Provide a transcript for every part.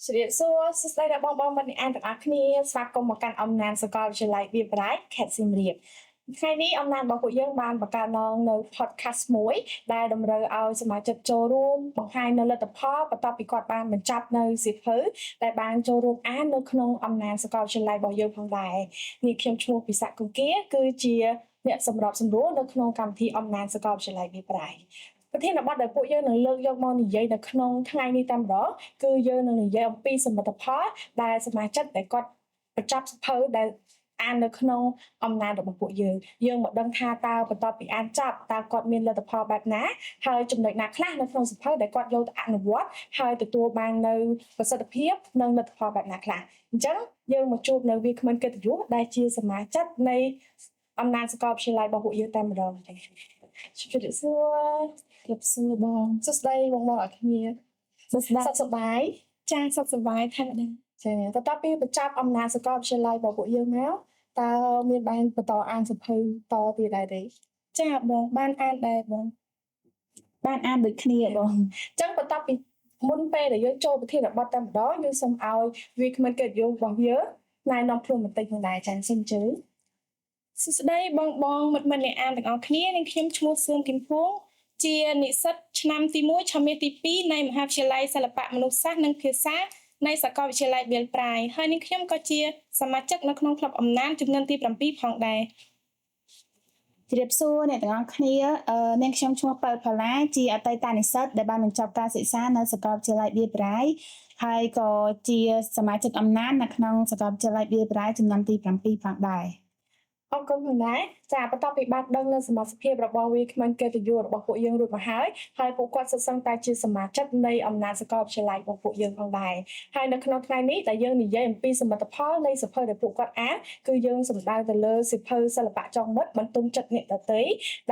ជ្រាបសួរសួស្តីដល់បងប្អូនអ្នកអានទាំងអស់គ្នាស្វាគមន៍មកកាន់អំណានសាកលវិទ្យាល័យវាលបរាយខេត្តសៀមរាបថ្ងៃនេះអំណានរបស់ពួកយើងបានបង្កើតឡើងនៅ podcast មួយដែលតម្រូវឲ្យសមាជិកចូលរួមបង្ហាញនៅលទ្ធផលបន្ទាប់ពីគាត់បានបញ្ចប់នៅសៀវភៅដែលបានចូលរួមអាននៅក្នុងអំណានសាកលវិទ្យាល័យរបស់យើងផងដែរនេះខ្ញុំឈ្មោះពិសាគុគាគឺជាអ្នកសម្របសម្រួលនៅក្នុងកម្មវិធីអំណានសាកលវិទ្យាល័យវាលបរាយប្រធានបទដែលពួកយើងនឹងលើកយកមកនិយាយនៅក្នុងថ្ងៃនេះតែម្ដងគឺយើងនឹងនិយាយអំពីសមិទ្ធផលដែលសមាជិកដែលគាត់បញ្ចប់សៀវភៅដែលអាននៅក្នុងអំណាចរបស់ពួកយើងមកដឹងថាតើបន្ទាប់ពីអានចប់តើគាត់មានលទ្ធផលបែបណាហើយចំណុចណាខ្លះនៅក្នុងសៀវភៅដែលគាត់យកទៅអនុវត្តហើយទទួលបាននៅប្រសិទ្ធភាពនិងលទ្ធផលបែបណាខ្លះអញ្ចឹងយើងមកជួបនៅវាគ្មិនកិត្តិយសដែលជាសមាជិកនៃអំណាចសាកលវិទ្យាល័យរបស់ពួកយើងតែម្ដងជម្រាបសួរបងសួស្តីបងអរគ្នាសួស្តីសុខសប្បាយចាសុខសប្បាយធម្មតាចាតើតើពីបញ្ចប់អំណាចសាកលវិទ្យាល័យរបស់ពួកយើងមកតើមានបានបន្តអានសៀវភៅតទៀតដែរទេចាបងបានអានដែរបងបានអានដូចគ្នាបងអញ្ចឹងបន្ទាប់ពីមុនពេលដែលយើងចូលប្រធានបទតែម្ដងយើងសូមឲ្យវាគ្មិនកិត្តិយសរបស់យើងណែនាំខ្លួនបន្តិចផងដែរចាសូមអញ្ជើញសួស្តីបងមិត្តអ្នកអានទាំងអស់គ្នានិងខ្ញុំឈ្មោះសឿនគឹមភួងជានិស្សិតឆ្នាំទី1ឆមាសទី2នៃមហាវិទ្យាល័យសិល្បៈមនុស្សសាស្ត្រនិងភាសានៃសាកលវិទ្យាល័យវាលប្រាយហើយនឹងខ្ញុំក៏ជាសមាជិកនៅក្នុងក្លឹបអំណាចចំនួនទី7ផងដែរជម្រាបសួរអ្នកទាំងអស់គ្នានាងខ្ញុំឈ្មោះប៉ៅផល្លាជាអតីតនិស្សិតដែលបានបញ្ចប់ការសិក្សានៅសាកលវិទ្យាល័យវាលប្រាយហើយក៏ជាសមាជិកអំណាចនៅក្នុងសាកលវិទ្យាល័យវាលប្រាយចំនួនទី7ផងដែរអរគុណផងដែរចាបន្ទាប់ពីបានដឹងនៅសមត្ថភាពរបស់វាគ្មិនកិត្តិយសរបស់ពួកយើងរួចមកហើយពួកគាត់សុទ្ធសឹងតែជាសមាជិកនៃអំណាចសាកលវិទ្យាល័យរបស់ពួកយើងផងដែរហើយនៅក្នុងថ្ងៃនេះដែលយើងនិយាយអំពីសមិទ្ធផលនៃសៀវភៅដែលពួកគាត់អានគឺយើងសំដៅទៅលើសៀវភៅសិល្បៈចុងមិត្តបន្ទុំចិត្តអ្នកដទៃ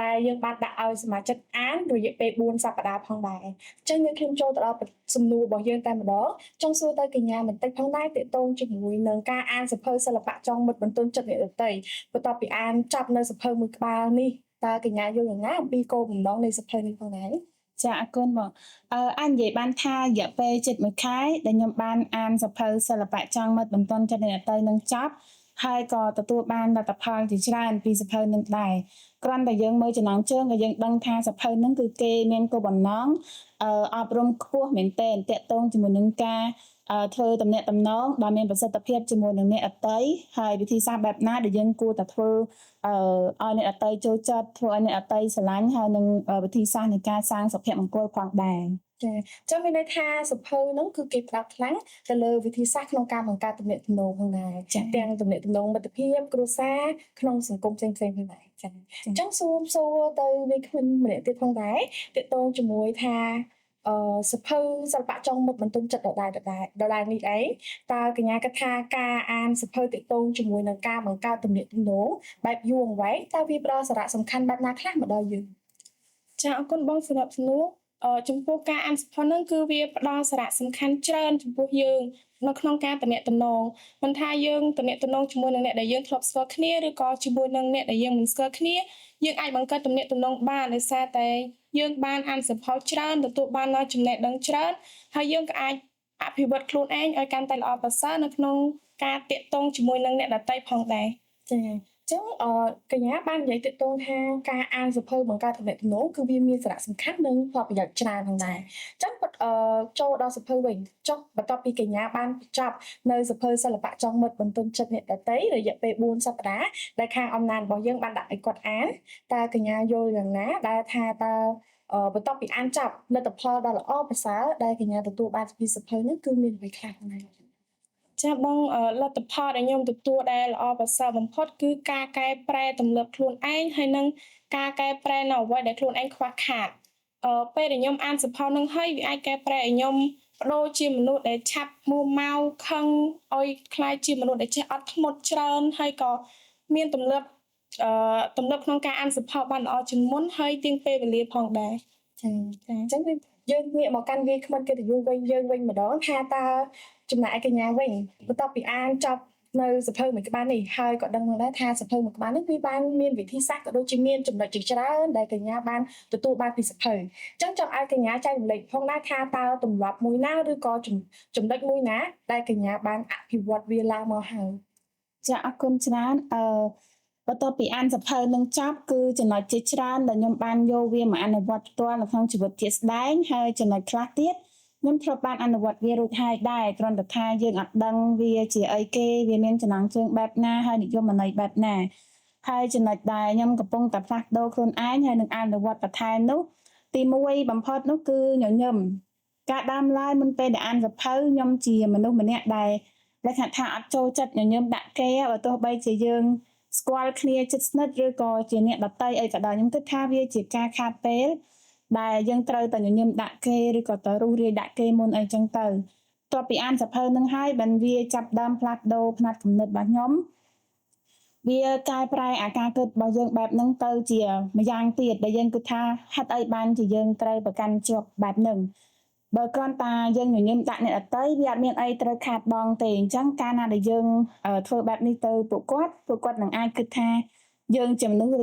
ដែលយើងបានដាក់ឲ្យសមាជិកអានរយៈពេល4សប្តាហ៍ផងដែរអញ្ចឹងខ្ញុំចូលទៅដល់សំណួររបស់យើងតែម្ដងចង់សួរទៅកញ្ញាបន្តិចផងដែរទាក់ទងជាមួយនឹងការអានសៀវភៅសិល្បៈចុងមិត្តបន្ទុំចិត្តអ្នកដទៃបន្ទាប់ពីអានចប់នៅសៀវភៅមួយក្បាលនេះតើកញ្ញាយល់យ៉ាងណាអំពីគោលបំណងនៃសៀវភៅនេះផងដែរចាអរគុណបងអាចនិយាយបានថារយៈពេលជិត1ខែដែលខ្ញុំបានអានសៀវភៅសិល្បៈចុងមិត្តបន្ទុំចិត្តអ្នកដទៃនឹងចប់ហើយក៏ទទួលបានលទ្ធផលជាច្រើនពីសៀវភៅនឹងដែរគ្រាន់តែយើងមើលចំណងជើងក៏យើងដឹងថាសៀវភៅនឹងគឺគេមានគោលបំណងអប់រំខ្ពស់មែនទែនតាក់ទងជាមួយនឹងការធ្វើទំនាក់ទំនងដែលមានប្រសិទ្ធភាពជាមួយនឹងអ្នកដទៃហើយវិធីសាស្ត្របែបណាដែលយើងគួរតែធ្វើឲ្យអ្នកដទៃចូលចិត្តធ្វើឲ្យអ្នកដទៃស្រឡាញ់ហើយនឹងវិធីសាស្ត្រនៃការសាងសុភមង្គលផងដែរចាអញ្ចឹងមានន័យថាសភៅហ្នឹងគឺគេផ្ដោតខ្លាំងទៅលើវិធីសាស្ត្រក្នុងការបង្កើតទំនាក់ទំនងផងដែរទាំងទំនាក់ទំនងមិត្តភាពគ្រួសារក្នុងសង្គមផ្សេងៗផងដែរចាអញ្ចឹងសួរទៅវាគ្មិនម្នាក់ទៀតផងដែរទាក់ទងជាមួយថាសភៅសិល្បៈចុងមិត្តបន្ទុំចិត្តដដែលនេះឯងតើកញ្ញាគិតថាការអានសភៅទាក់ទងជាមួយនឹងការបង្កើតទំនាក់ទំនងបែបយូរអង្វែងតើវាផ្ដល់សារៈសំខាន់បែបណាខ្លះមកដល់យើងចាអរគុណបងសម្រាប់សំណួរចំពោះការអានសៀវភៅហ្នឹងគឺវាផ្ដល់សារៈសំខាន់ច្រើនចំពោះយើងនៅក្នុងការទំនាក់ទំនងមិនថាយើងទំនាក់ទំនងជាមួយនឹងអ្នកដែលយើងធ្លាប់ស្គាល់គ្នាឬក៏ជាមួយនឹងអ្នកដែលយើងមិនស្គាល់គ្នាយើងអាចបង្កើតទំនាក់ទំនងបានដោយសារតែយើងបានអានសៀវភៅច្រើនទទួលបាននូវចំណេះដឹងច្រើនហើយយើងក៏អាចអភិវឌ្ឍខ្លួនឯងឲ្យកាន់តែល្អប្រសើរនៅក្នុងការតាក់ទងជាមួយនឹងអ្នកដទៃផងដែរចា៎ចឹងកញ្ញាបាននិយាយទាក់ទងថាការអានសៀវភៅបង្កើតទំនាក់ទំនងគឺវាមានសារៈសំខាន់និងផលប្រយោជន៍ច្រើនផងដែរចឹងចូលដល់សៀវភៅវិញចុះបន្ទាប់ពីកញ្ញាបានបញ្ចប់នៅសៀវភៅសិល្បៈចុងមិត្តបន្ទុំចិត្តអ្នកដទៃរយៈពេល4សប្តាហ៍ដែលខាងអំណាចរបស់យើងបានដាក់ឲ្យគាត់អានតើកញ្ញាយល់យ៉ាងណាដែលថាតើបន្ទាប់ពីអានចប់លទ្ធផលដ៏ល្អប្រសើរដែលកញ្ញាទទួលបានពីសៀវភៅនេះគឺមានអ្វីខ្លះដែរចាបងលទ្ធផលដែលខ្ញុំទទួលដែលល្អប្រសើរបំផុតគឺការកែប្រែទម្លាប់ខ្លួនឯងហើយនិងការកែប្រែនៅអ្វីដែលខ្លួនឯងខ្វះខាតពេលដែលខ្ញុំអានសៀវភៅនឹងហើយវាអាចកែប្រែឲ្យខ្ញុំបដូរជាមនុស្សដែលឆាប់មួម៉ៅខឹងឲ្យខ្លាចជាមនុស្សដែលចេះអត់ធ្មត់ច្រើនហើយក៏មានទម្លាប់ក្នុងការអានសៀវភៅបានល្អជាងមុនហើយទៀងពេលវេលាផងដែរចាអញ្ចឹងយើងងាកមកកាន់វាគ្មិនកិត្តិយសវិញយើងវិញម្ដងថាតើចំណែកឯកញ្ញាវិញបន្ទាប់ពីអានចប់ នៅសភៅមួយក្បាលនេះហើយក៏ដឹងមកដែរថាសភៅមួយក្បាលនេះវាបានមានវិធីសាស្ត្រក៏ដូចជាមានចំណុចជាច្រើនដែលកញ្ញាបានទទួលបានពីសភៅអញ្ចឹងចង់ឲ្យកញ្ញាចែករំលែកផងដែរថាតើទម្លាប់មួយណាឬក៏ចំណុចមួយណាដែលកញ្ញាបានអភិវឌ្ឍវាឡើងមកហើយចាអរគុណច្រើនបន្ទាប់ពីអានសភៅនឹងចប់គឺចំណុចជាច្រើនដែលខ្ញុំបានយកវាមកអនុវត្តផ្ទាល់នៅក្នុងជីវិតជាក់ស្ដែងហើយចំណុចខ្លះទៀតខ្ញុំធ្លាប់បានអនុវត្តវារួចហើយដែរគ្រាន់តែថាយើងអត់ដឹងវាជាអីគេវាមានចំណងជើងបែបណាហើយនិយមន័យបែបណាហើយចំណុចដែលខ្ញុំកំពុងតែផ្លាស់ប្ដូរខ្លួនឯងហើយនឹងអនុវត្តបន្ថែមនោះទី1បំផុតនោះគឺញញឹមការដើមឡើយមុនពេលដែលអានសភៅខ្ញុំជាមនុស្សម្នាក់ដែលលក្ខណៈថាអត់ចូលចិត្តញញឹមដាក់គេបើទោះបីជាយើងស្គាល់គ្នាជិតស្និទ្ធឬក៏ជាអ្នកដតីអីក៏ដោយខ្ញុំគិតថាវាជាការខាតពេលដែលយើងត្រូវតែញញឹមដាក់គេឬក៏ទៅរុះរាយដាក់គេមុនអីចឹងទៅបន្ទាប់ពីអានសភៅនឹងហើយបានវាចាប់ដើមផ្លាស់ប្ដូរផ្នត់គំនិតរបស់ខ្ញុំវាកែប្រែអាការគិតរបស់យើងបែបហ្នឹងទៅជាម្យ៉ាងទៀតដែលយើងគិតថាហេតុអីបានជាយើងត្រូវប្រកាន់ជាប់បែបហ្នឹងបើគ្រាន់តែយើងញញឹមដាក់អ្នកដទៃវាអត់មានអីត្រូវខាតបង់ទេអញ្ចឹងកាលណាដែលយើងធ្វើបែបនេះទៅពួកគាត់នឹងអាចគិតថាយើងជាមនុស្ស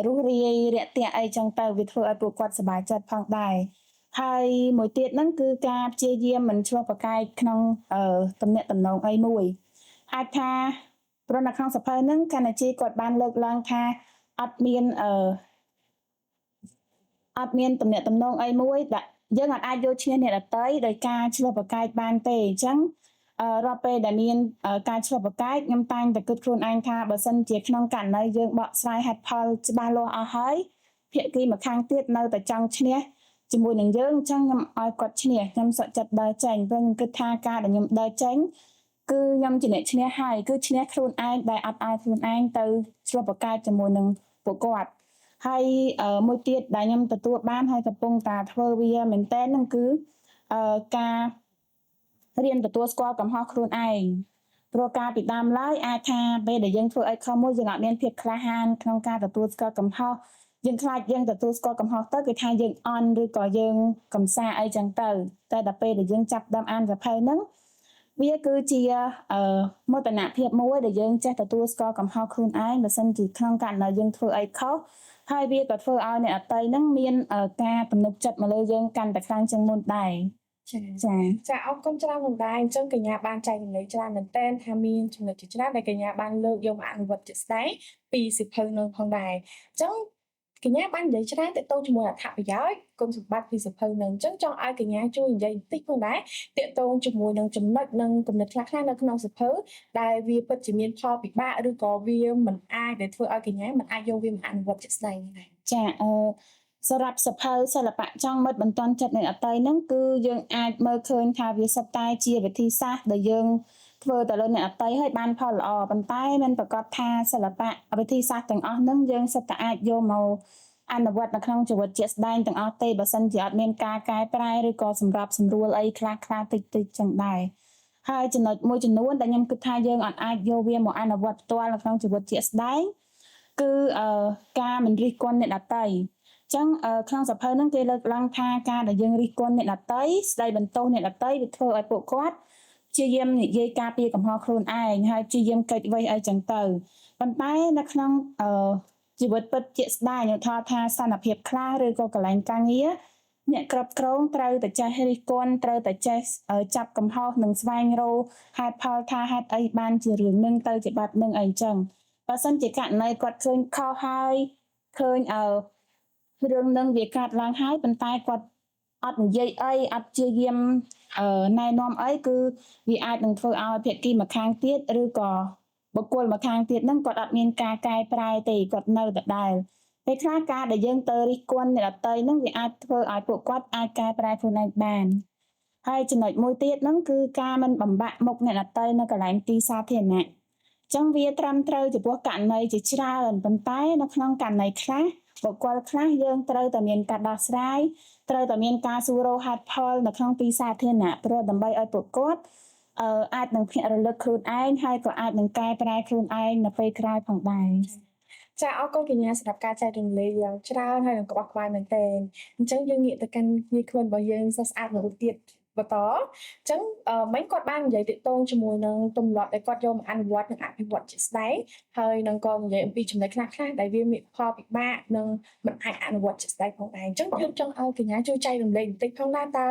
រុះរាយរាក់ទាក់អីចឹងទៅវាធ្វើឲ្យពួកគាត់សប្បាយចិត្តផងដែរហើយមួយទៀតហ្នឹងគឺការព្យាយាមមិនឆ្លោះប្រកែកក្នុងទំនាក់ទំនងអីមួយអាចថាព្រោះនៅក្នុងសភៅហ្នឹងកណ្ណាជីគាត់បានលើកឡើងថាអត់មានទំនាក់ទំនងអីមួយដែលយើងអាចយកឈ្នះអ្នកដទៃដោយការឆ្លោះប្រកែកបានទេអញ្ចឹងរាល់ពេលដែលមានការឆ្លោះប្រកែកខ្ញុំតែងតែគិតខ្លួនឯងថាបើសិនជាក្នុងករណីយើងបកស្រាយហេតុផលច្បាស់លាស់អស់ហើយភាគីម្ខាងទៀតនៅតែចង់ឈ្នះជាមួយនឹងយើងអញ្ចឹងខ្ញុំឲ្យគាត់ឈ្នះខ្ញុំសុខចិត្តដើរចេញព្រោះខ្ញុំគិតថាការដែលខ្ញុំដើរចេញគឺខ្ញុំជាអ្នកឈ្នះហើយគឺឈ្នះខ្លួនឯងដែលអត់ឲ្យខ្លួនឯងទៅឆ្លោះប្រកែកជាមួយនឹងពួកគាត់ហើយមួយទៀតដែលខ្ញុំទទួលបានហើយកំពុងតែធ្វើវាមែនទែនហ្នឹងគឺការរៀនទទួលស្គាល់កំហុសខ្លួនឯងព្រោះការពីដើមឡើយអាចថាពេលដែលយើងធ្វើអីខុសមួយយើងអត់មានភាពក្លាហានក្នុងការទទួលស្គាល់កំហុសយើងខ្លាចយើងទទួលស្គាល់កំហុសទៅគឺថាយើងអន់ឬក៏យើងកំសាអីចឹងទៅតែដល់ពេលដែលយើងចាប់ដើមអានសភៅហ្នឹងវាគឺជាមោទនភាពមួយដែលយើងចេះទទួលស្គាល់កំហុសខ្លួនឯងបើសិនជាក្នុងករណីយើងធ្វើអីខុសហើយវាក៏ធ្វើឲ្យអ្នកដទៃហ្នឹងមានការទំនុកចិត្តមកលើយើងកាន់តែខ្លាំងជាងមុនដែរចាអរគុណច្រើនផងដែរអញ្ចឹងកញ្ញាបានចែករំលែកច្រើនមែនទែនថាមានចំណុចជាច្រើនដែលកញ្ញាបានលើកយកមកអនុវត្តជាក់ស្ដែងពីសៀវភៅនោះផងដែរអញ្ចឹងកញ្ញាបាននិយាយច្រើនទាក់ទងជាមួយអត្ថប្រយោជន៍គុណសម្បត្តិពីសៀវភៅនោះអញ្ចឹងចង់ឲ្យកញ្ញាជួយនិយាយបន្តិចផងដែរទាក់ទងជាមួយនឹងចំណុចនិងគំនិតខ្លះៗនៅក្នុងសៀវភៅដែលវាពិតជាមានផលពិបាកឬក៏វាមិនអាចដែលធ្វើឲ្យកញ្ញាមិនអាចយកវាមកអនុវត្តជាក់ស្ដែងដែរចាសម្រាប់សភៅសិល្បៈចង់មិត្តបន្ទាន់ចិត្តអ្នកដទៃហ្នឹងគឺយើងអាចមើលឃើញថាវាសុទ្ធតែជាវិធីសាស្ត្រដែលយើងធ្វើទៅលើអ្នកដទៃឲ្យបានផលល្អប៉ុន្តែមិនប្រកាសថាសិល្បៈវិធីសាស្ត្រទាំងអស់ហ្នឹងយើងសុទ្ធតែអាចយកមកអនុវត្តនៅក្នុងជីវិតជាក់ស្ដែងទាំងអស់ទេបើសិនជាអត់មានការកែប្រែឬក៏សម្របសម្រួលអីខ្លះៗតិចៗចឹងដែរហើយចំណុចមួយចំនួនដែលខ្ញុំគិតថាយើងអាចយកវាមកអនុវត្តផ្ទាល់នៅក្នុងជីវិតជាក់ស្ដែងគឺការមិនរិះគន់អ្នកដទៃចឹងក្នុងសភៅហ្នឹងគេលើកឡើងថាការដែលយើងរិះគន់អ្នកដទៃស្ដីបន្ទោសអ្នកដទៃវាធ្វើឲ្យពួកគាត់ព្យាយាមនិយាយការពារកំហុសខ្លួនឯងហើយព្យាយាមកិច្ចវេះអីចឹងទៅប៉ុន្តែនៅក្នុងជីវិតពិតជាក់ស្ដែងថាសន្តិភាពខ្លះឬក៏កន្លែងការងារអ្នកគ្រប់គ្រងត្រូវតែចេះរិះគន់ត្រូវតែចេះចាប់កំហុសនិងស្វែងរកហេតុផលថាហេតុអីបានជារឿងនឹងទៅជាបែបនឹងអីចឹងបើសិនជាករណីគាត់ឃើញខុសហើយឃើញរឿងនឹងវាកើតឡើងហើយប៉ុន្តែគាត់អត់និយាយអីអត់ព្យាយាមណែនាំអីគឺវាអាចនឹងធ្វើឲ្យភាគីម្ខាងទៀតឬក៏បុគ្គលម្ខាងទៀតហ្នឹងគាត់អត់មានការកែប្រែទេគាត់នៅដដែលពេលខ្លះការដែលយើងទៅរិះគន់អ្នកដទៃហ្នឹងវាអាចធ្វើឲ្យពួកគាត់អាចកែប្រែខ្លួនឯងបានហើយចំណុចមួយទៀតហ្នឹងគឺការមិនបំបាក់មុខអ្នកដទៃនៅកន្លែងទីសាធារណៈចឹងវាត្រឹមត្រូវចំពោះករណីជាច្រើនប៉ុន្តែនៅក្នុងករណីខ្លះបុគ្គលខ្លះយើងត្រូវតែមានការដោះស្រាយត្រូវតែមានការសួររកហេតុផលនៅក្នុងទីសាធារណៈព្រោះដើម្បីឲ្យពួកគាត់អាចនឹងភ្ញាក់រលឹកខ្លួនឯងហើយក៏អាចនឹងកែប្រែខ្លួនឯងនៅពេលក្រោយផងដែរចាអរគុណកញ្ញាសម្រាប់ការចែករំលែកយ៉ាងច្រើនហើយនឹងក្បោះក្បាយមែនទែនអញ្ចឹងយើងងាកទៅកាន់វាគ្មិនរបស់យើងសស្អាតមួយរូបទៀត បន្តអញ្ចឹងមិញគាត់បាននិយាយទាក់ទងជាមួយនឹងទម្លាប់ដែលគាត់យកមកអនុវត្តនិងអភិវឌ្ឍជាក់ស្ដែងហើយនឹងក៏និយាយអំពីចំណុចខ្លះៗដែលវាមានផលពិបាកនិងមិនអាចអនុវត្តជាក់ស្ដែងផងដែរអញ្ចឹងខ្ញុំចង់ឲ្យកញ្ញាជួយចែករំលែកបន្តិចផងដែរតើ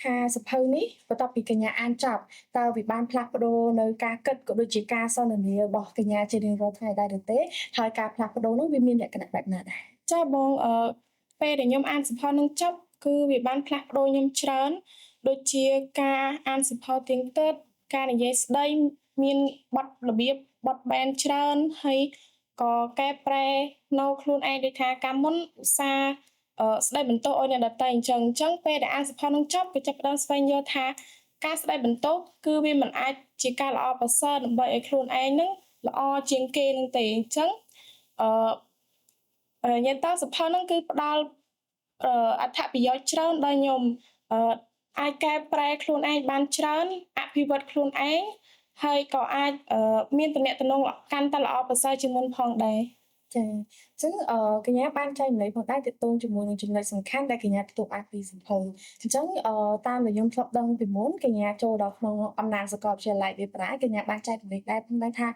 ថាសភៅនេះបន្ទាប់ពីកញ្ញាអានចប់តើវាបានផ្លាស់ប្ដូរនៅការគិតក៏ដូចជាការសន្ទនារបស់កញ្ញាជារៀងរាល់ថ្ងៃដែរឬទេហើយការផ្លាស់ប្ដូរនោះវាមានលក្ខណៈបែបណាដែរចាបងពេលដែលខ្ញុំអានសភៅនឹងចប់គឺវាបានផ្លាស់ប្ដូរខ្ញុំច្រើនដូចជាការអានសភៅទៀងទាត់ការនិយាយស្ដីមានបទរបៀបបត់បែនច្រើនហើយក៏កែប្រែនៅខ្លួនឯងដូចថាកាលមុនឧស្សាហ៍ស្ដីបន្ទោសឲ្យអ្នកដទៃអញ្ចឹងពេលដែលអានសភៅនឹងចប់ក៏ចាប់ផ្ដើមស្វែងយល់ថាការស្ដីបន្ទោសគឺវាមិនអាចជាការល្អប្រសើរដើម្បីឲ្យខ្លួនឯងនឹងល្អជាងគេនឹងទេអញ្ចឹងនិយាយទៅសភៅហ្នឹងគឺផ្ដល់អត្ថប្រយោជន៍ច្រើនដល់ខ្ញុំអាចកែប្រែខ្លួនឯងបានច្រើនអភិវឌ្ឍខ្លួនឯងហើយក៏អាចមានទំនាក់ទំនងកាន់តែល្អប្រសើរជាងមុនផងដែរចាអញ្ចឹងកញ្ញាបានចែករំលែកផងដែរទាក់ទងជាមួយនឹងចំណុចសំខាន់ដែលកញ្ញាទទួលបានពីសៀវភៅអញ្ចឹងតាមដែលខ្ញុំធ្លាប់ដឹងពីមុនកញ្ញាចូលដល់ក្នុងអំណាចសាកលវិទ្យាល័យវាប្រាកញ្ញាបានចែករំលែកដែរផងដែរថា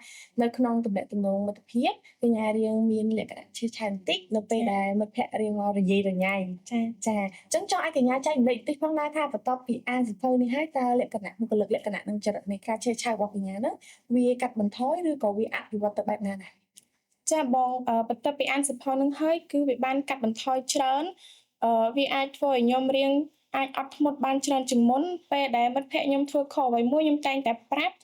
នៅក្នុងទំនាក់ទំនងមិត្តភាពកញ្ញារៀងមានលក្ខណៈឈឺឆាវបន្តិចនៅពេលដែលមិត្តភក្តិរៀងមករញ៉េរញ៉ៃចាអញ្ចឹងចង់ឲ្យកញ្ញាចែករំលែកបន្តិចផងដែរថាបន្ទាប់ពីអានសៀវភៅនេះហើយតើលក្ខណៈបុគ្គលិកលក្ខណៈនិងចរិតនៃការឈឺឆាវរបស់កញ្ញាហ្នឹងវាកាត់បន្ថយឬក៏វាអភិវឌ្ឍទៅបែបណាដែរចាបងបន្ទាប់ពីអានសៀវភៅហ្នឹងហើយគឺវាបានកាត់បន្ថយច្រើនវាអាចធ្វើឲ្យខ្ញុំរៀងអាចអត់ធ្មត់បានច្រើនជាងមុនពេលដែលមិត្តភក្តិខ្ញុំធ្វើខុសអ្វីមួយខ្ញុំតែងតែប្រាប់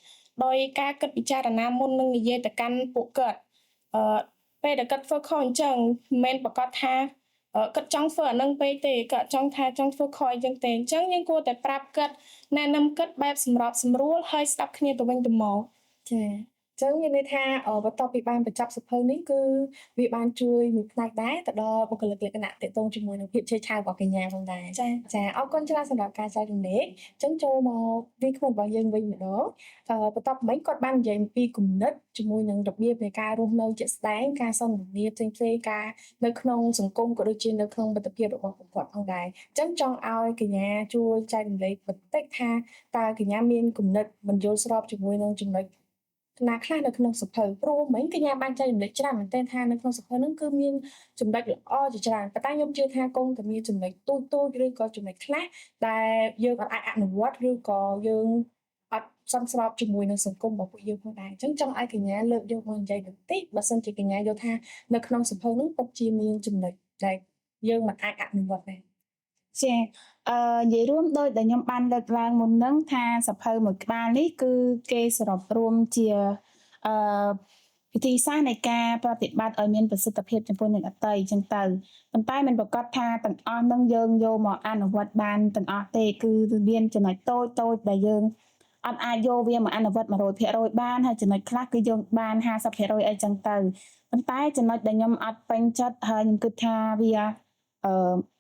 ដោយការគិតពិចារណាមុននឹងនិយាយទៅកាន់ពួកគាត់ពេលដែលគាត់ធ្វើខុសអញ្ចឹងមិនមែនប្រកាសថាគាត់ចង់ធ្វើអានឹងពេកទេគាត់ចង់ធ្វើខុសអីចឹងទេអញ្ចឹងយើងគួរតែប្រាប់គាត់ណែនាំគាត់បែបសម្របសម្រួលហើយស្ដាប់គ្នាទៅវិញទៅមកចាអញ្ចឹងមានន័យថាបន្ទាប់ពីបានបញ្ចប់សៀវភៅនេះគឺវាបានជួយមួយផ្នែកដែរទៅដល់បុគ្គលិកលក្ខណៈទាក់ទងជាមួយនឹងភាពឈឺឆាវរបស់កញ្ញាផងដែរចាអរគុណច្រើនសម្រាប់ការចែករំលែកអញ្ចឹងចូលមកវាគ្មិនរបស់យើងវិញម្ដងបន្ទាប់មិញគាត់បាននិយាយអំពីគំនិតជាមួយនឹងរបៀបនៃការរស់នៅជាក់ស្ដែងការសន្ទនាផ្សេងៗការនៅក្នុងសង្គមក៏ដូចជានៅក្នុងមិត្តភាពរបស់ពួកគាត់ផងដែរអញ្ចឹងចង់ឲ្យកញ្ញាជួយចែករំលែកបន្តិចថាតើកញ្ញាមានគំនិតមិនយល់ស្របជាមួយនឹងចំណុចណាខ្លះនៅក្នុងសៀវភៅព្រោះមិញកញ្ញាបានចែករំលែកច្រើនមែនទែនថានៅក្នុងសៀវភៅហ្នឹងគឺមានចំណុចល្អជាច្រើនប៉ុន្តែខ្ញុំជឿថាគង់តែមានចំណុចតូចៗឬក៏ចំណុចខ្លះដែលយើងអាចអនុវត្តឬក៏យើងអត់សមស្របជាមួយនឹងសង្គមរបស់ពួកយើងផងដែរអញ្ចឹងចង់ឲ្យកញ្ញាលើកយកមកនិយាយបន្តិចបើសិនជាកញ្ញាយល់ថានៅក្នុងសៀវភៅហ្នឹងពិតជាមានចំណុចដែលយើងមិនអាចអនុវត្តដែរចានិយាយរួមដូចដែលខ្ញុំបានលើកឡើងមុនហ្នឹងថាសភៅមួយក្បាលនេះគឺគេសរុបរួមជាអឺវិធីសាស្ត្រនៃការប្រតិបត្តិឲ្យមានប្រសិទ្ធភាពចំពោះអ្នកដទៃអញ្ចឹងទៅប៉ុន្តែមិនប្រកាសថាទាំងអស់ហ្នឹងយើងយកមកអនុវត្តបានទាំងអស់ទេគឺមានចំណុចតូចៗដែលយើងអត់អាចយកវាមកអនុវត្ត 100% បានហើយចំណុចខ្លះគឺយកបាន 50% អីចឹងទៅប៉ុន្តែចំណុចដែលខ្ញុំអត់ពេញចិត្តហើយខ្ញុំគិតថាវាអឺ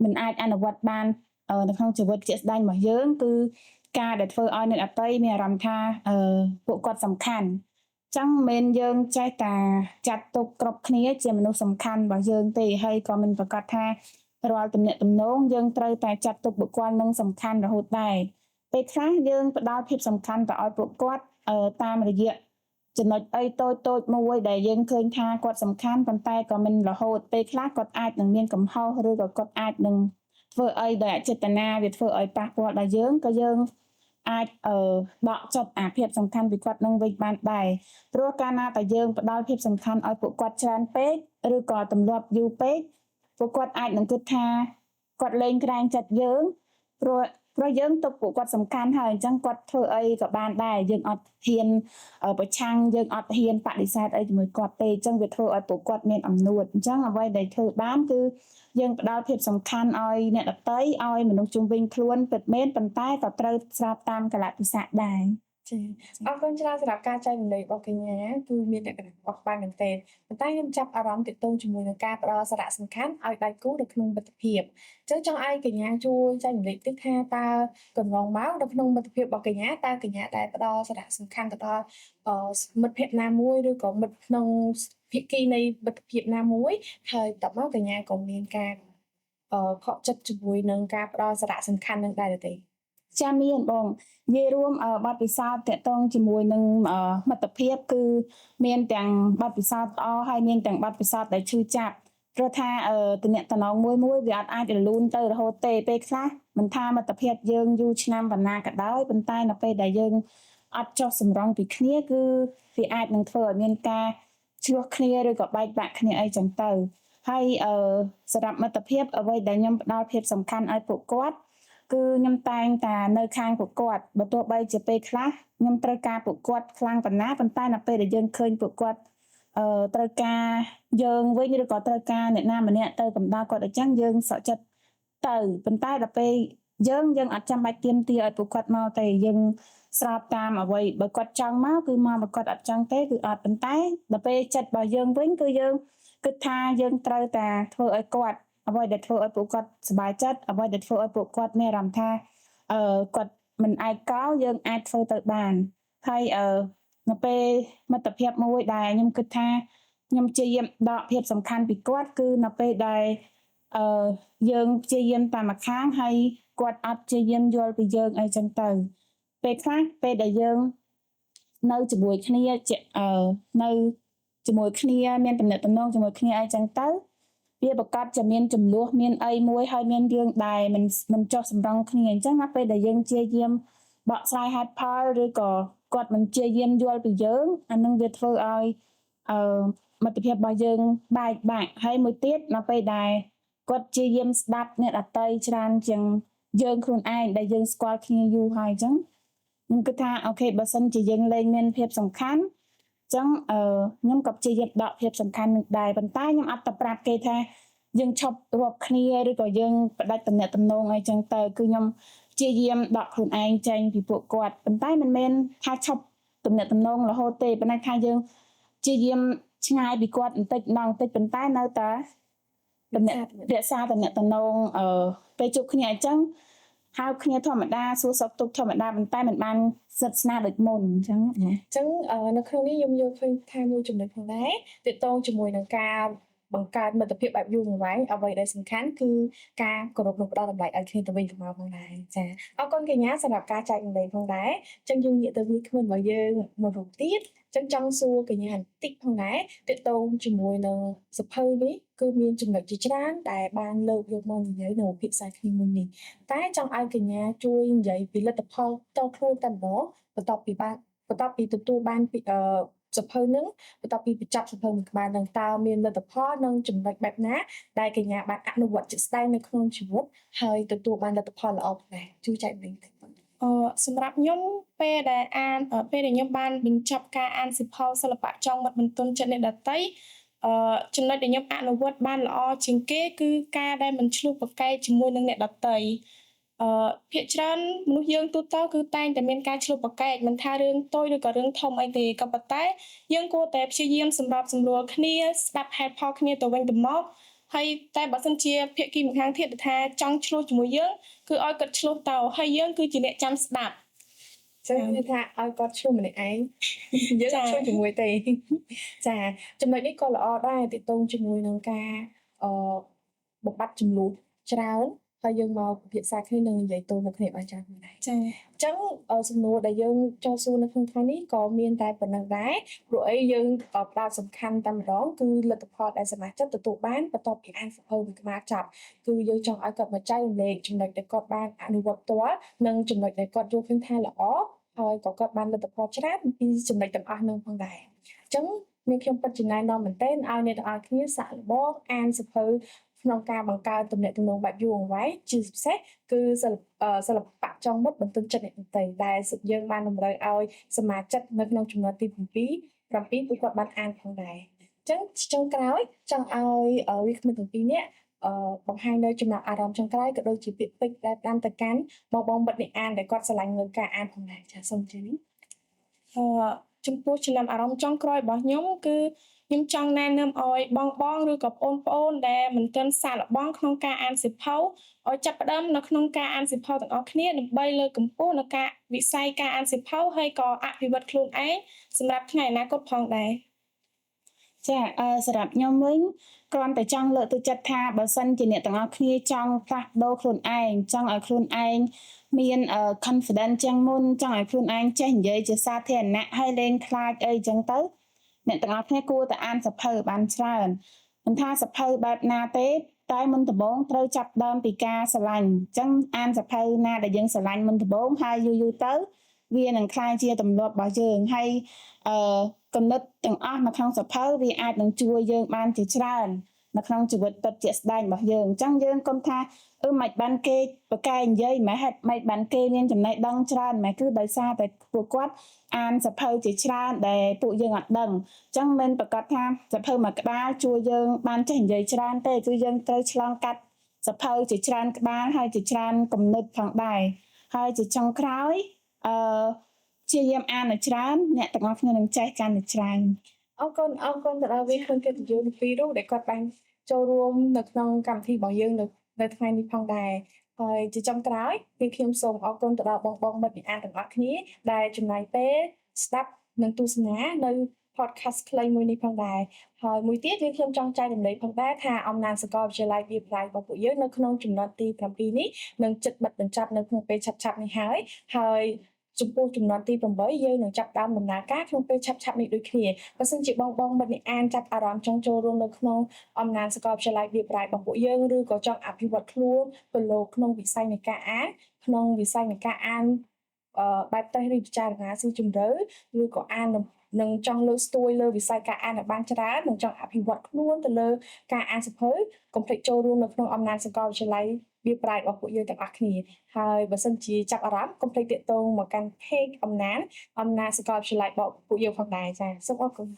មិនអាចអនុវត្តបាននៅក្នុងជីវិតជាក់ស្ដែងរបស់យើងគឺការដែលធ្វើឲ្យអ្នកដទៃមានអារម្មណ៍ថាពួកគាត់សំខាន់ចឹងមិនមែនយើងចេះតែចាត់ទុកគ្រប់គ្នាជាមនុស្សសំខាន់របស់យើងទេហើយក៏មិនប្រកាសថារាល់ទំនាក់ទំនងយើងត្រូវតែចាត់ទុកបុគ្គលនឹងសំខាន់រហូតដែរពេលខ្លះយើងផ្ដល់ភាពសំខាន់ទៅឲ្យពួកគាត់តាមរយៈចំណុចអីតូចៗមួយដែលយើងឃើញថាគាត់សំខាន់ប៉ុន្តែក៏មិនរហូតពេលខ្លះគាត់អាចនឹងមានកំហុសឬក៏គាត់អាចនឹងធ្វើអីដោយអចេតនាវាធ្វើឲ្យប៉ះពាល់ដល់យើងក៏យើងអាចដកចុចអាភាពសំខាន់ពីគាត់នឹងវិញបានដែរព្រោះកាលណាតែយើងផ្ដល់ភាពសំខាន់ឲ្យពួកគាត់ច្រើនពេកឬក៏ទម្លាប់យូរពេកពួកគាត់អាចនឹងគិតថាគាត់លែងក្រែងចិត្តយើងព្រោះយើងទុកពួកគាត់សំខាន់ហើយអញ្ចឹងគាត់ធ្វើអីក៏បានដែរយើងអត់ហ៊ានប្រឆាំងយើងអត់ហ៊ានបដិសេធអីជាមួយគាត់ទេអញ្ចឹងវាធ្វើឲ្យពួកគាត់មានអំនួតអញ្ចឹងអ្វីដែលធ្វើបានគឺយើងផ្ដល់ភាពសំខាន់ឲ្យអ្នកដទៃឲ្យមនុស្សជុំវិញខ្លួនពិតមែនប៉ុន្តែក៏ត្រូវស្របតាមកលៈទេសៈដែរចាអរគុណច្រើនសម្រាប់ការចែករំលែករបស់កញ្ញាគឺមានលក្ខណៈបោះបានមែនទែនប៉ុន្តែខ្ញុំចាប់អារម្មណ៍ទាក់ទងជាមួយនឹងការផ្ដល់សារៈសំខាន់ឲ្យដៃគូនៅក្នុងមិត្តភាពអញ្ចឹងចង់ឲ្យកញ្ញាជួយចែករំលែកតិចថាតើកន្លងមកនៅក្នុងមិត្តភាពរបស់កញ្ញាតើកញ្ញាដែលផ្ដល់សារៈសំខាន់ទៅដល់មិត្តភក្តិណាមួយឬក៏មិត្តក្នុងភាគីនៃមិត្តភាពណាមួយហើយបន្ទាប់មកកញ្ញាក៏មានការខកចិត្តជាមួយនឹងការផ្ដល់សារៈសំខាន់នឹងដែរទេ ចាមានបងនិយាយរួមបទពិសោធន៍តាក់ទងជាមួយនឹងមិត្តភាពគឺមានទាំងបទពិសោធន៍ល្អហើយមានទាំងបទពិសោធន៍ដែលឈឺចាប់ព្រោះថាទំនាក់ទំនងមួយវាអាចរលូនទៅរហូតទេពេលខ្លះមិនថាមិត្តភាពយើងយូរឆ្នាំប៉ុណ្ណាក៏ដោយប៉ុន្តែនៅពេលដែលយើងអត់ចុះសម្រុងពីគ្នាគឺវាអាចនឹងធ្វើឲ្យមានការឆ្លោះគ្នាឬក៏បែកបាក់គ្នាអីចឹងទៅហើយសម្រាប់មិត្តភាពអ្វីដែលខ្ញុំផ្ដល់ភាពសំខាន់ឲ្យពួកគាត់គឺខ្ញុំតែងតែនៅខាងពួកគាត់បើទោះបីជាពេលខ្លះខ្ញុំត្រូវការពួកគាត់ខ្លាំងប៉ុណ្ណាប៉ុន្តែនៅពេលដែលយើងឃើញពួកគាត់ត្រូវការយើងវិញឬក៏ត្រូវការអ្នកណាម្នាក់ទៅកំដៅគាត់អញ្ចឹងយើងសុខចិត្តទៅប៉ុន្តែដល់ពេលយើងអត់ចាំបាច់ទាមទារឲ្យពួកគាត់មកទេយើងស្របតាមអ្វីបើគាត់ចង់មកគឺមកបើគាត់អត់ចង់ទេគឺអត់ប៉ុន្តែដល់ពេលចិត្តរបស់យើងវិញគឺយើងគិតថាយើងត្រូវតែធ្វើឲ្យគាត់អ្វីដែលធ្វើឲ្យពួកគាត់សប្បាយចិត្តអ្វីដែលធ្វើឲ្យពួកគាត់មានអារម្មណ៍ថាគាត់មិនឯកោយើងអាចធ្វើទៅបានហើយនៅពេលមិត្តភាពមួយដែលខ្ញុំគិតថាខ្ញុំព្យាយាមដកភាពសំខាន់ពីគាត់គឺនៅពេលដែលយើងព្យាយាមតែម្ខាងហើយគាត់អត់ព្យាយាមយល់ពីយើងអីចឹងទៅពេលខ្លះពេលដែលយើងនៅជាមួយគ្នានៅជាមួយគ្នាមានទំនាក់ទំនងជាមួយគ្នាអីចឹងទៅវាប្រកាសจะមានចំនួនមានអីមួយហើយមានរឿងដែលមិនចុះសម្រុងគ្នាអញ្ចឹងណាពេលដែលយើងព្យាយាមបកស្រាយហេតុផលឬក៏គាត់មិនព្យាយាមយល់ពីយើងអានឹងវាធ្វើឲ្យមិត្តភាពរបស់យើងបែកបាក់ហើយមួយទៀតនៅពេលដែលគាត់ព្យាយាមស្ដាប់អ្នកដទៃច្រើនជាងយើងខ្លួនឯងដែលយើងស្គាល់គ្នាយូរហើយអញ្ចឹងខ្ញុំគិតថាអូខេបើសិនជាយើងលែងមានភាពសំខាន់ចឹងខ្ញុំក៏ព្យាយាមដកភាពសំខាន់នឹងដែរប៉ុន្តែខ្ញុំអត់ទៅប្រាប់គេថាយើងឈប់រាប់គ្នាឬក៏យើងផ្ដាច់ទំនាក់ទំនងអីចឹងទៅគឺខ្ញុំព្យាយាមដកខ្លួនឯងចេញពីពួកគាត់ប៉ុន្តែមិនមែនថាឈប់ទំនាក់ទំនងរហូតទេប៉ុន្តែថាយើងព្យាយាមឆ្ងាយពីគាត់បន្តិចម្ដងបន្តិចប៉ុន្តែនៅតែរក្សាទំនាក់ទំនងពេលជួបគ្នាអញ្ចឹងហៅគ្នាធម្មតាសួរសុខទុក្ខធម្មតាប៉ុន្តែមិនបានស្និទ្ធស្នាលដូចមុនអញ្ចឹងនៅក្នុងនេះខ្ញុំយល់ឃើញថាមួយចំណុចផងដែរទាក់ទងជាមួយនឹងការបង្កើតមិត្តភាពបែបយូរអង្វែងអ្វីដែលសំខាន់គឺការគោរពនិងផ្ដល់តម្លៃឲ្យគ្នាទៅវិញទៅមកផងដែរចាអរគុណកញ្ញាសម្រាប់ការចែករំលែកផងដែរអញ្ចឹងយើងងាកទៅវាគ្មិនរបស់យើងមួយរូបទៀតអញ្ចឹងចង់សួរកញ្ញាបន្តិចផងដែរទាក់ទងជាមួយនឹងសភៅនេះគឺមានចំណុចជាច្រើនដែលបានលើកយកមកនិយាយនៅភាសាគ្នាមួយនេះតែចង់ឲ្យកញ្ញាជួយនិយាយពីលទ្ធផលតខ្លួនតែម្ដងបន្ទាប់ពីទទួលបានពីសភៅនឹងបន្ទាប់ពីបញ្ចប់សភៅមួយក្បាលនឹងតើមានលទ្ធផលនិងចំណុចបែបណាដែលកញ្ញាបានអនុវត្តជាក់ស្ដែងនៅក្នុងជីវិតហើយទទួលបានលទ្ធផលល្អផងដែរជួយចែកម្លែកបន្តិចបងសម្រាប់ខ្ញុំពេលដែលខ្ញុំបានបញ្ចប់ការអានសៀវភៅសិល្បៈចង់មិត្តបន្ទន់ចិត្តអ្នកដទៃចំណុចដែលខ្ញុំអនុវត្តបានល្អជាងគេគឺការដែលមិនឆ្លោះប្រកែកជាមួយនឹងអ្នកដទៃភាគច្រើនមនុស្សយើងទូទៅគឺតែងតែមានការឆ្លោះប្រកែកមិនថារឿងតូចឬក៏រឿងធំអីទេក៏ប៉ុន្តែយើងគួរតែព្យាយាមសម្របសម្រួលគ្នាស្ដាប់ហេតុផលគ្នាទៅវិញទៅមកហើយតែបើសិនជាភាគីម្ខាងទៀតថាចង់ឆ្លោះជាមួយយើងគឺឲ្យគាត់ឆ្លោះទៅហើយយើងគឺជាអ្នកចាំស្ដាប់ចឹងថាឲ្យគាត់ឆ្លោះម្នាក់ឯងយើងអត់ឆ្លោះជាមួយទេចាចំណុចនេះក៏ល្អដែរទាក់ទងជាមួយនឹងការបំបត្តិចំនួនច្រើនហើយយើងមកពិភាក្សាគ្នានឹងនិយាយទល់មុខគ្នាបានច្រើនដែរចាអញ្ចឹងសំណួរដែលយើងចូលសួរនៅក្នុងថ្ងៃនេះក៏មានតែប៉ុណ្ណឹងដែរព្រោះអីយើងផ្ដោតសំខាន់តែម្ដងគឺលទ្ធផលដែលសមាជិកទទួលបានបន្ទាប់ពីអានសភៅមួយក្បាលចប់គឺយើងចង់ឲ្យគាត់មកចែករំលែកចំណុចដែលគាត់បានអនុវត្តផ្ទាល់និងចំណុចដែលគាត់យល់ឃើញថាល្អហើយក៏គាត់បានលទ្ធផលច្រើនពីចំណុចទាំងអស់នោះផងដែរអញ្ចឹងនាងខ្ញុំពិតជាណែនាំមែនទែនឲ្យអ្នកទាំងអស់គ្នាសាកល្បងអានសភៅក្នុងការបង្កើតទំនាក់ទំនងបែបយូរអង្វែងជាពិសេសគឺសិល្បៈចង់មុតបន្ទន់ចិត្តអ្នកដទៃដែលយើងបានតម្រូវឲ្យសមាជិកនៅក្នុងចំណុចទី7ពួកគាត់បានអានផងដែរអញ្ចឹងចុងក្រោយចង់ឲ្យវាគ្មិនទាំងពីរនាក់បង្ហាញនៅចំណាប់អារម្មណ៍ចុងក្រោយក៏ដូចជាពាក្យពេចន៍ដែលតាមទៅកាន់បងមិត្តអ្នកអានដែលគាត់ស្រឡាញ់នៅការអានផងដែរចាសូមជឿនេះចំពោះចំណាប់អារម្មណ៍ចុងក្រោយរបស់ខ្ញុំគឺខ្ញុំចង់ណែនាំឲ្យបងឬក៏បងប្អូនដែលមិនទាន់សាកល្បងក្នុងការអានសៀវភៅឲ្យចាប់ផ្ដើមនៅក្នុងការអានសៀវភៅទាំងអស់គ្នាដើម្បីលើកកម្ពស់នៅការវិស័យការអានសៀវភៅហើយក៏អភិវឌ្ឍខ្លួនឯងសម្រាប់ថ្ងៃអនាគតផងដែរ ចាសម្រាប់ខ្ញុំវិញគ្រាន់តែចង់លើកទឹកចិត្តថាបើសិនជាអ្នកទាំងអស់គ្នាចង់ផ្លាស់ប្ដូរខ្លួនឯងចង់ឲ្យខ្លួនឯងមានconfidence ជាងមុនចង់ឲ្យខ្លួនឯងចេះនិយាយជាសាធារណៈហើយលែងខ្លាចអីចឹងទៅអ្នកទាំងអស់គ្នាគួរតែអានសភៅឲ្យបានច្រើនមិនថាសភៅបែបណាទេតែមុនដំបូងត្រូវចាប់ផ្ដើមពីការស្រឡាញ់អញ្ចឹងអានសភៅណាដែលយើងស្រឡាញ់មុនដំបូងហើយយូរៗទៅវានឹងក្លាយជាទម្លាប់របស់យើងហើយអឺគំនិតទាំងអស់នៅក្នុងសភៅវាអាចនឹងជួយយើងបានជាច្រើននៅក្នុងជីវិតពិតជាក់ស្ដែងរបស់យើងអញ្ចឹងយើងកុំថាមិនបានគេប្រកែកនិយាយមិនហេតុមិនបានគេមានចំណេះដឹងច្រើនមិនគឺដោយសារតែពួកគាត់អានសភៅជាច្រើនដែលពួកយើងអត់ដឹងអញ្ចឹងមិនប្រកាសថាសភៅមួយក្បាលជួយយើងបានចេះនិយាយច្រើនទេគឺយើងត្រូវឆ្លងកាត់សភៅជាច្រើនក្បាលហើយជាច្រើនគំនិតផងដែរហើយជាចុងក្រោយអឺព្យាយាមអានឲ្យច្រើនអ្នកទាំងអស់គ្នានឹងចេះកាន់តែច្រើន អរគុណទៅដល់វាគ្មិនកិត្តិយសពីររូបដែលគាត់បានចូលរួមនៅក្នុងកម្មវិធីរបស់យើងនៅថ្ងៃនេះផងដែរហើយជាចុងក្រោយគឺខ្ញុំសូមអរគុណទៅដល់បងមិត្តអ្នកអានទាំងអស់គ្នាដែលចំណាយពេលស្ដាប់និងទស្សនានៅ podcast ខ្លីមួយនេះផងដែរហើយមួយទៀតគឺខ្ញុំចង់ចែករំលែកផងដែរថាអំណាចសាកលវិទ្យាល័យវាប្រៃរបស់ពួកយើងនៅក្នុងចំណុចទី7នេះនឹងជិតបិទបញ្ចប់នៅក្នុងពេលឆាប់ៗនេះហើយចំពោះចំនួនទី8យើងនឹងចាប់ផ្ដើមដំណើរការក្នុងពេលឆាប់ៗនេះដូចគ្នាបើសិនជាបងមិត្តអ្នកអានចាប់អារម្មណ៍ចង់ចូលរួមនៅក្នុងអំណាចសាកលវិទ្យាល័យវាប្រៃរបស់ពួកយើងឬក៏ចង់អភិវឌ្ឍខ្លួនទៅលើក្នុងវិស័យនៃការអានក្នុងវិស័យនៃការអានបែបតេស្តឬពិចារណាស៊ីជម្រៅឬក៏អាននឹងចង់លើកស្ទួយលើវិស័យការអានឲ្យបានច្រើននិងចង់អភិវឌ្ឍខ្លួនទៅលើការអានសៀវភៅកុំភ្លេចចូលរួមនៅក្នុងអំណាចសាកលវិទ្យាល័យវាប្រៃរបស់ពួកយើងទាំងអស់គ្នាហើយបើសិនជាចាប់អារម្មណ៍កុំភ្លេចទាក់ទងមកកាន់ page អំណាចសាកលវិទ្យាល័យរបស់ពួកយើងផងដែរចា៎សូមអរគុណ